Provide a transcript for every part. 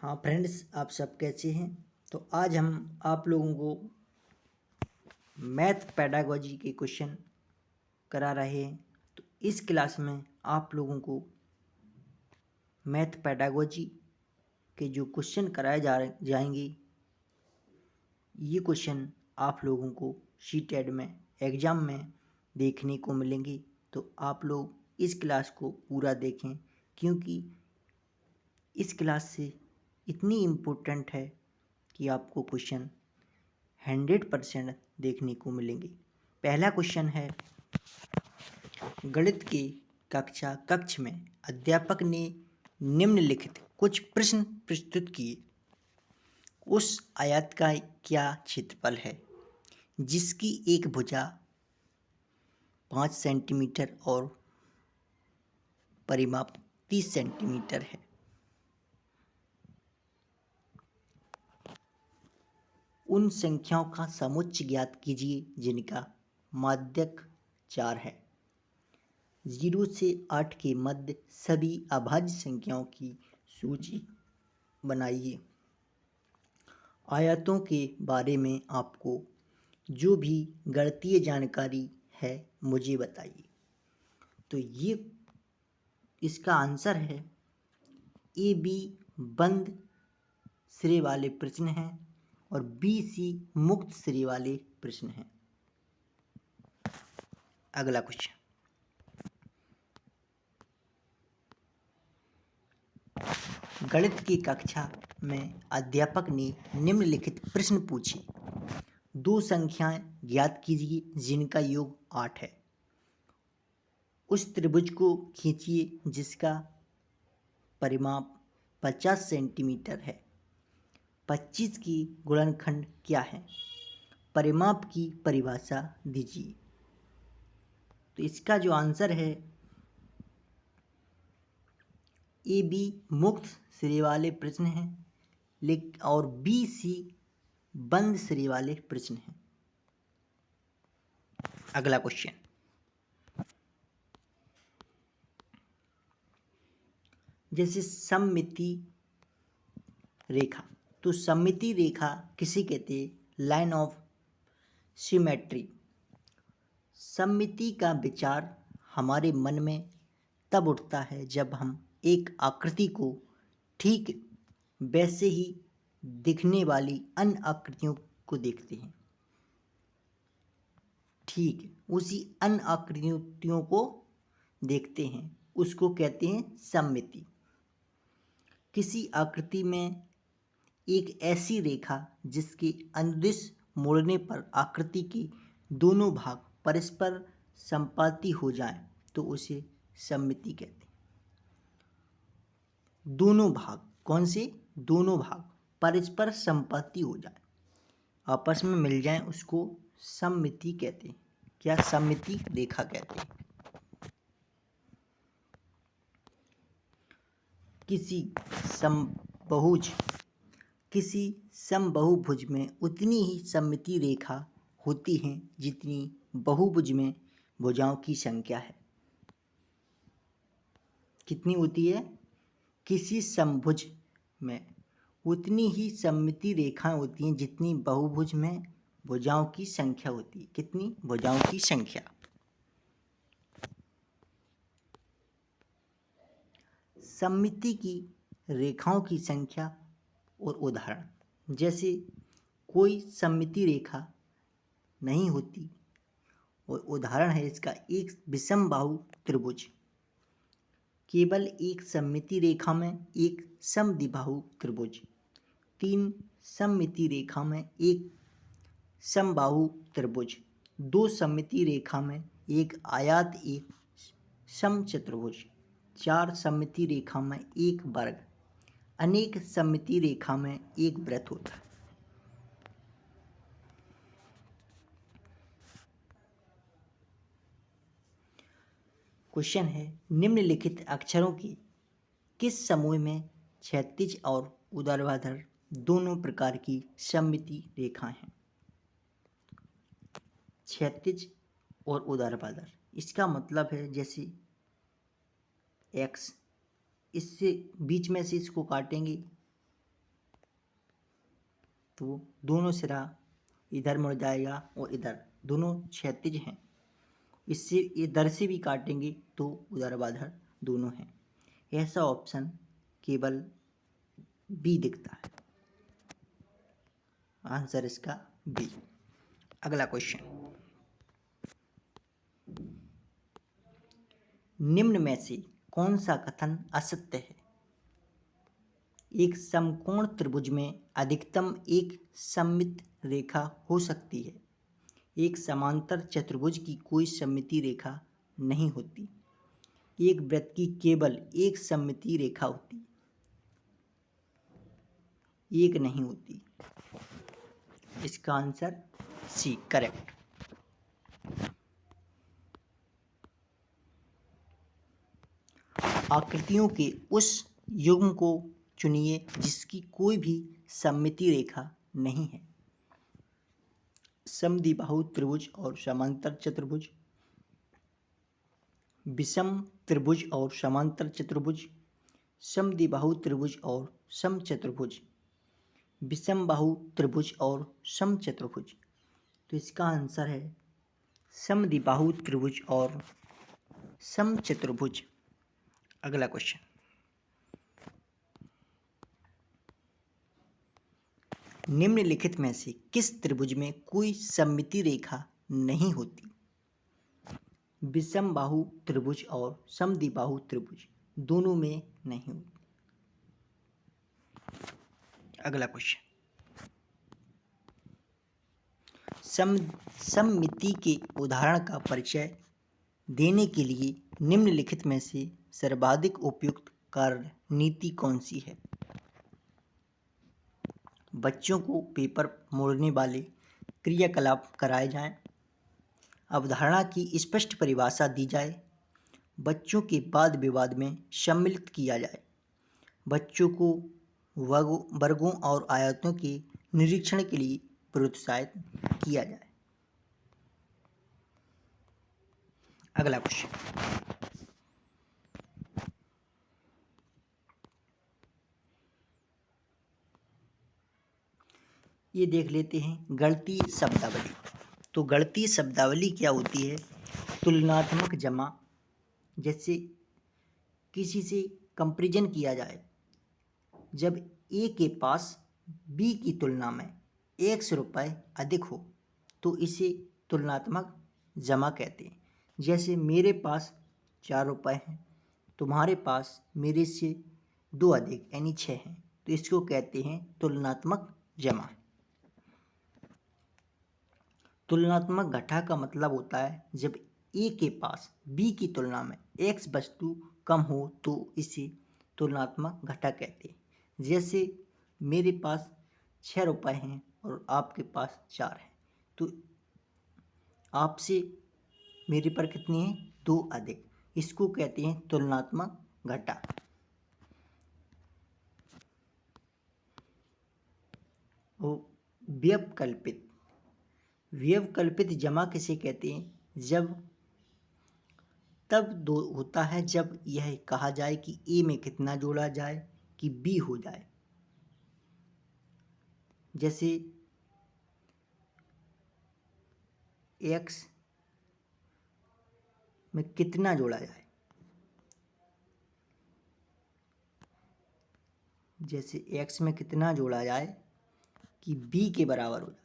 हाँ फ्रेंड्स, आप सब कैसे हैं। तो आज हम आप लोगों को मैथ पेडागोजी के क्वेश्चन करा रहे हैं। तो इस क्लास में आप लोगों को मैथ पेडागोजी के जो क्वेश्चन कराए जाएंगे, ये क्वेश्चन आप लोगों को शीटेड में एग्ज़ाम में देखने को मिलेंगे। तो आप लोग इस क्लास को पूरा देखें, क्योंकि इस क्लास से इतनी इम्पोर्टेंट है कि आपको क्वेश्चन 100% देखने को मिलेंगे। पहला क्वेश्चन है, गणित के कक्ष में अध्यापक ने निम्नलिखित कुछ प्रश्न प्रस्तुत किए। उस आयत का क्या क्षेत्रफल है जिसकी एक भुजा 5 सेंटीमीटर और परिमाप 30 सेंटीमीटर है। उन संख्याओं का समुच्चय ज्ञात कीजिए जिनका माध्यक 4 है। 0 से 8 के मध्य सभी अभाज्य संख्याओं की सूची बनाइए। आयतों के बारे में आपको जो भी गणितीय जानकारी है मुझे बताइए। तो ये इसका आंसर है ए बी बंद सिरे वाले प्रश्न हैं और बी सी मुक्त सिरे वाले प्रश्न हैं। अगला क्वेश्चन, गणित की कक्षा में अध्यापक ने निम्नलिखित प्रश्न पूछे। 2 संख्याएं ज्ञात कीजिए जिनका योग 8 है। उस त्रिभुज को खींचिए जिसका परिमाप 50 सेंटीमीटर है। 25 की गुणनखंड क्या है? परिमाप की परिभाषा दीजिए। तो इसका जो आंसर है, ए बी मुक्त सिरे वाले प्रश्न हैं और बी सी बंद सिरे वाले प्रश्न हैं। अगला क्वेश्चन, जैसे सममिति रेखा, तो सममिति रेखा किसे कहते हैं? Line of symmetry. सममिति का विचार हमारे मन में तब उठता है जब हम एक आकृति को ठीक वैसे ही दिखने वाली अन्य आकृतियों को देखते हैं। ठीक उसी अन्य आकृतियों को देखते हैं, उसको कहते हैं सममिति। किसी आकृति में एक ऐसी रेखा जिसके अनुदिश मोड़ने पर आकृति के दोनों भाग परस्पर संपाती हो जाएं तो उसे सममिति कहते हैं। दोनों भाग कौन से? दोनों भाग परस्पर संपाती हो जाए, आपस में मिल जाएं, उसको सममिति कहते हैं। क्या? सममिति रेखा कहते हैं। किसी समबाहुभुज में उतनी ही सममिति रेखा होती है जितनी बहुभुज में भुजाओं की संख्या है। कितनी होती है? किसी समभुज में उतनी ही सममिति रेखाएं होती हैं जितनी बहुभुज में भुजाओं की संख्या होती है। कितनी? भुजाओं की संख्या। सममिति की रेखाओं की संख्या और उदाहरण, जैसे कोई सममिति रेखा नहीं होती और उदाहरण है इसका एक विषमबाहु त्रिभुज। केवल एक सममिति रेखा में एक समद्विबाहु त्रिभुज। 3 सममिति रेखा में एक समबाहु त्रिभुज। 2 सममिति रेखा में एक आयत एक समचतुर्भुज। 4 सममिति रेखा में एक वर्ग। अनेक सममिति रेखा में एक वृत्त होता है। क्वेश्चन है, निम्नलिखित अक्षरों की किस समूह में क्षैतिज और ऊर्ध्वाधर दोनों प्रकार की सममिति रेखाएं हैं? क्षैतिज और ऊर्ध्वाधर, इसका मतलब है जैसे x, इससे बीच में से इसको काटेंगे तो दोनों सिरा इधर मुड़ जाएगा और इधर, दोनों क्षैतिज हैं। इससे इधर से भी काटेंगे तो ऊर्ध्वाधर दोनों हैं। ऐसा ऑप्शन केवल बी दिखता है। आंसर इसका बी। अगला क्वेश्चन, निम्न में से कौन सा कथन असत्य है? एक समकोण त्रिभुज में अधिकतम एक सममित रेखा हो सकती है। एक समांतर चतुर्भुज की कोई सममिति रेखा नहीं होती। एक वृत्त की केवल एक सममिति रेखा होती, एक नहीं होती। इसका आंसर सी करेक्ट। आकृतियों के उस युग्म को चुनिए जिसकी कोई भी सममिति रेखा नहीं है। समद्विबाहु त्रिभुज और समांतर चतुर्भुज, विषम त्रिभुज और समांतर चतुर्भुज, समद्विबाहु त्रिभुज और समचतुर्भुज, विषम बाहु त्रिभुज और समचतुर्भुज। तो इसका आंसर है समद्विबाहु त्रिभुज और समचतुर्भुज। अगला क्वेश्चन, निम्नलिखित में से किस त्रिभुज में कोई सममिति रेखा नहीं होती? विषम बाहु त्रिभुज और समद्विबाहु त्रिभुज, दोनों में नहीं होती। अगला क्वेश्चन, सममिति के उदाहरण का परिचय देने के लिए निम्नलिखित में से सर्वाधिक उपयुक्त कार्य नीति कौन सी है? बच्चों को पेपर मोड़ने वाले क्रियाकलाप कराए जाएं, अवधारणा की स्पष्ट परिभाषा दी जाए, बच्चों के वाद विवाद में सम्मिलित किया जाए, बच्चों को वर्गों और आयतों के निरीक्षण के लिए प्रोत्साहित किया जाए। अगला क्वेश्चन, ये देख लेते हैं गणितीय शब्दावली। तो गणितीय शब्दावली क्या होती है? तुलनात्मक जमा, जैसे किसी से कंपैरिजन किया जाए, जब ए के पास बी की तुलना में x रुपये अधिक हो तो इसे तुलनात्मक जमा कहते हैं। जैसे मेरे पास 4 रुपये हैं, तुम्हारे पास मेरे से 2 अधिक यानी 6 हैं, तो इसको कहते हैं तुलनात्मक जमा। तुलनात्मक घटा का मतलब होता है जब ए के पास बी की तुलना में x वस्तु कम हो तो इसे तुलनात्मक घटा कहते हैं। जैसे मेरे पास 6 रुपये हैं और आपके पास 4 हैं, तो आपसे मेरे पर कितनी है? 2 अधिक। इसको कहते हैं तुलनात्मक घटा। व्यवकल्पित, व्यवकल्पित जमा किसे कहते हैं? जब तब दो होता है जब यह कहा जाए कि ए में कितना जोड़ा जाए कि बी हो जाए। जैसे एक्स में कितना जोड़ा जाए, जैसे एक्स में कितना जोड़ा जाए कि बी के बराबर हो जाए।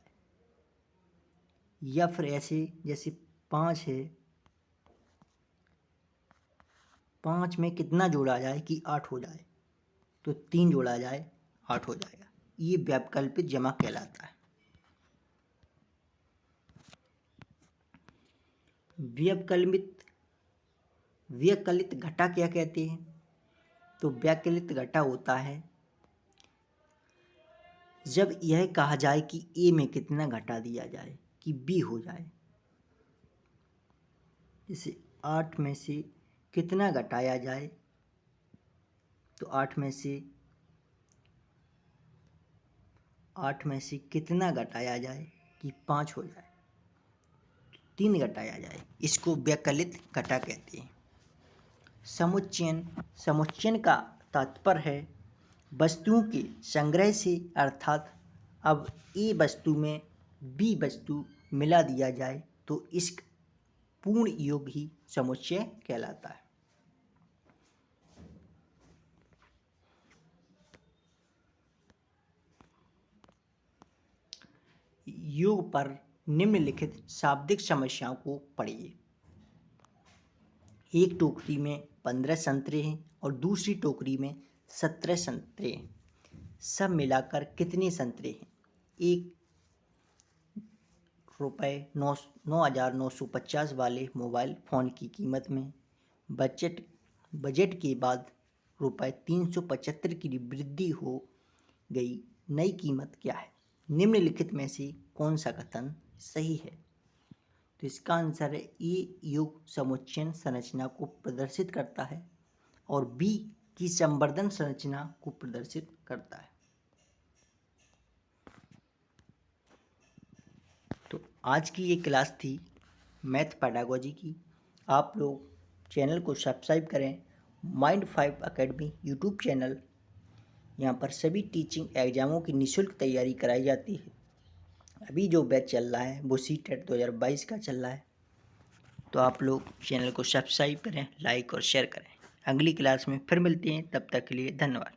या फिर ऐसे जैसे 5 है, 5 में कितना जोड़ा जाए कि 8 हो जाए, तो 3 जोड़ा जाए 8 हो जाएगा। ये व्यवकल्पित जमा कहलाता है। व्यवकलित घटा क्या कहते हैं? तो व्यवकलित घटा होता है जब यह कहा जाए कि ए में कितना घटा दिया जाए कि बी हो जाए। जैसे 8 में से कितना घटाया जाए, तो 8 में से कितना घटाया जाए कि 5 हो जाए, 3 घटाया जाए। इसको व्यवकलित घटा कहते हैं। समुच्चयन, समुच्चयन का तात्पर्य है वस्तुओं के संग्रह से, अर्थात अब ए वस्तु में बी वस्तु मिला दिया जाए तो इस पूर्ण योग ही समुच्चय कहलाता है। योग पर निम्नलिखित शाब्दिक समस्याओं को पढ़िए। एक टोकरी में 15 संतरे हैं और दूसरी टोकरी में 17 संतरे हैं। सब मिलाकर कितने संतरे हैं? एक रुपये 9,950 वाले मोबाइल फ़ोन की कीमत में बजट के बाद रुपये 375 की वृद्धि हो गई। नई कीमत क्या है? निम्नलिखित में से कौन सा कथन सही है? तो इसका आंसर है ए, योग समुच्चयन संरचना को प्रदर्शित करता है और बी की संवर्धन संरचना को प्रदर्शित करता है। तो आज की ये क्लास थी मैथ पेडागोजी की। आप लोग चैनल को सब्सक्राइब करें। माइंड 5 अकेडमी यूट्यूब चैनल, यहाँ पर सभी टीचिंग एग्जामों की निःशुल्क तैयारी कराई जाती है। अभी जो बैच चल रहा है वो CTET 2022 का चल रहा है। तो आप लोग चैनल को सब्सक्राइब करें, लाइक और शेयर करें। अगली क्लास में फिर मिलते हैं, तब तक के लिए धन्यवाद।